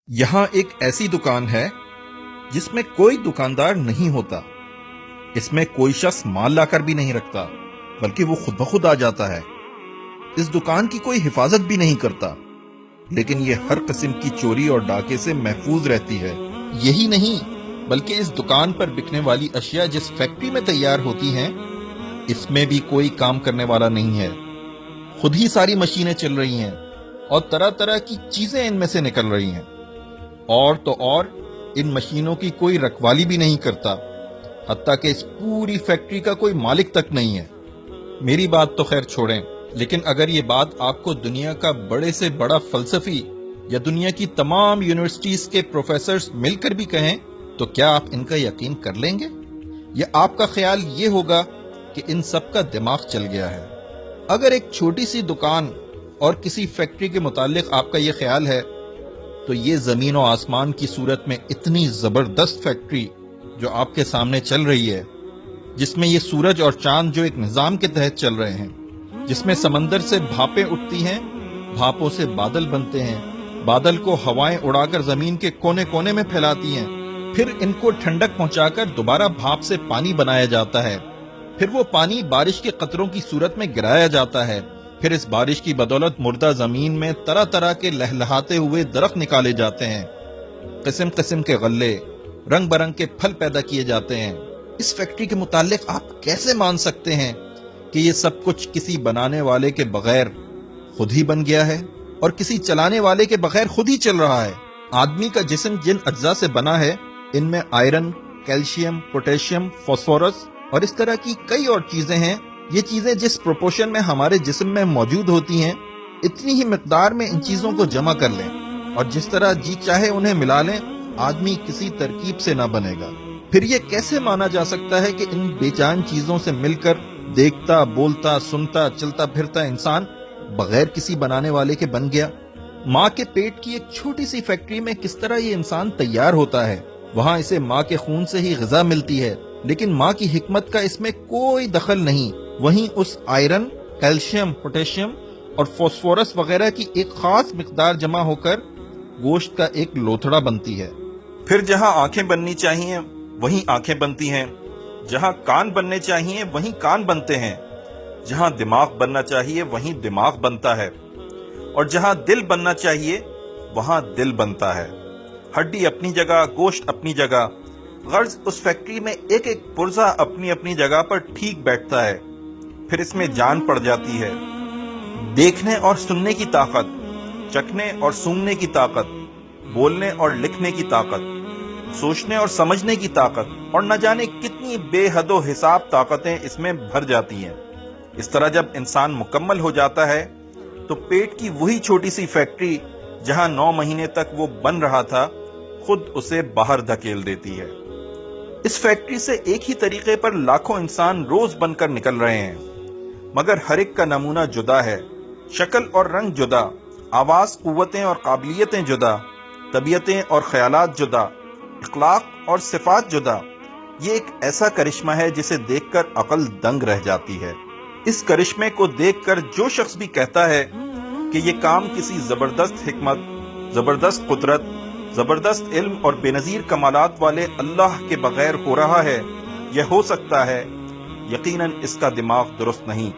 یہاں ایک ایسی دکان ہے جس میں کوئی دکاندار نہیں ہوتا. اس میں کوئی شخص مال لا کر بھی نہیں رکھتا بلکہ وہ خود بخود آ جاتا ہے. اس دکان کی کوئی حفاظت بھی نہیں کرتا لیکن یہ ہر قسم کی چوری اور ڈاکے سے محفوظ رہتی ہے. یہی نہیں بلکہ اس دکان پر بکنے والی اشیاء جس فیکٹری میں تیار ہوتی ہیں اس میں بھی کوئی کام کرنے والا نہیں ہے. خود ہی ساری مشینیں چل رہی ہیں اور طرح طرح کی چیزیں ان میں سے نکل رہی ہیں. اور تو اور ان مشینوں کی کوئی رکھوالی بھی نہیں کرتا، حتیٰ کہ اس پوری فیکٹری کا کوئی مالک تک نہیں ہے. میری بات تو خیر چھوڑیں، لیکن اگر یہ بات آپ کو دنیا کا بڑے سے بڑا فلسفی یا دنیا کی تمام یونیورسٹیز کے پروفیسرز مل کر بھی کہیں تو کیا آپ ان کا یقین کر لیں گے؟ یا آپ کا خیال یہ ہوگا کہ ان سب کا دماغ چل گیا ہے؟ اگر ایک چھوٹی سی دکان اور کسی فیکٹری کے متعلق آپ کا یہ خیال ہے تو یہ زمین و آسمان کی صورت میں اتنی زبردست فیکٹری جو آپ کے سامنے چل رہی ہے، جس میں یہ سورج اور چاند جو ایک نظام کے تحت چل رہے ہیں، جس میں سمندر سے بھاپیں اٹھتی ہیں، بھاپوں سے بادل بنتے ہیں، بادل کو ہوائیں اڑا کر زمین کے کونے کونے میں پھیلاتی ہیں، پھر ان کو ٹھنڈک پہنچا کر دوبارہ بھاپ سے پانی بنایا جاتا ہے، پھر وہ پانی بارش کے قطروں کی صورت میں گرایا جاتا ہے، پھر اس بارش کی بدولت مردہ زمین میں طرح طرح کے لہلہاتے ہوئے درخت نکالے جاتے ہیں، قسم قسم کے غلے، رنگ برنگ کے پھل پیدا کیے جاتے ہیں. اس فیکٹری کے متعلق آپ کیسے مان سکتے ہیں کہ یہ سب کچھ کسی بنانے والے کے بغیر خود ہی بن گیا ہے اور کسی چلانے والے کے بغیر خود ہی چل رہا ہے؟ آدمی کا جسم جن اجزاء سے بنا ہے ان میں آئرن، کیلشیم، پوٹیشیم، فاسفورس اور اس طرح کی کئی اور چیزیں ہیں. یہ چیزیں جس پروپورشن میں ہمارے جسم میں موجود ہوتی ہیں اتنی ہی مقدار میں ان چیزوں کو جمع کر لیں اور جس طرح جی چاہے انہیں ملا لیں، آدمی کسی ترکیب سے نہ بنے گا. پھر یہ کیسے مانا جا سکتا ہے کہ ان بے جان چیزوں سے مل کر دیکھتا، بولتا، سنتا، چلتا پھرتا انسان بغیر کسی بنانے والے کے بن گیا؟ ماں کے پیٹ کی ایک چھوٹی سی فیکٹری میں کس طرح یہ انسان تیار ہوتا ہے؟ وہاں اسے ماں کے خون سے ہی غذا ملتی ہے، لیکن ماں کی حکمت کا اس میں کوئی دخل نہیں. وہیں اس آئرن، کیلشیم، پوٹیشیم اور فاسفورس وغیرہ کی ایک خاص مقدار جمع ہو کر گوشت کا ایک لوتھڑا بنتی ہے. پھر جہاں آنکھیں بننی چاہیے وہیں آنکھیں بنتی ہیں، جہاں کان بننے چاہیے وہیں کان بنتے ہیں، جہاں دماغ بننا چاہیے وہیں دماغ بنتا ہے، اور جہاں دل بننا چاہیے وہاں دل بنتا ہے. ہڈی اپنی جگہ، گوشت اپنی جگہ، غرض اس فیکٹری میں ایک ایک پرزہ اپنی اپنی جگہ پر ٹھیک بیٹھتا ہے. پھر اس میں جان پڑ جاتی ہے، دیکھنے اور سننے کی طاقت، چکھنے اور سونگھنے کی طاقت، بولنے اور لکھنے کی طاقت، سوچنے اور سمجھنے کی طاقت، اور نہ جانے کتنی بے حد و حساب طاقتیں اس میں بھر جاتی ہیں. اس طرح جب انسان مکمل ہو جاتا ہے تو پیٹ کی وہی چھوٹی سی فیکٹری جہاں 9 مہینے تک وہ بن رہا تھا خود اسے باہر دھکیل دیتی ہے. اس فیکٹری سے ایک ہی طریقے پر لاکھوں انسان روز بن کر نکل رہے ہیں، مگر ہر ایک کا نمونہ جدا ہے، شکل اور رنگ جدا، آواز، قوتیں اور قابلیتیں جدا، طبیعتیں اور خیالات جدا، اخلاق اور صفات جدا. یہ ایک ایسا کرشمہ ہے جسے دیکھ کر عقل دنگ رہ جاتی ہے. اس کرشمے کو دیکھ کر جو شخص بھی کہتا ہے کہ یہ کام کسی زبردست حکمت، زبردست قدرت، زبردست علم اور بے نظیر کمالات والے اللہ کے بغیر ہو رہا ہے، یہ ہو سکتا ہے، یقیناً اس کا دماغ درست نہیں.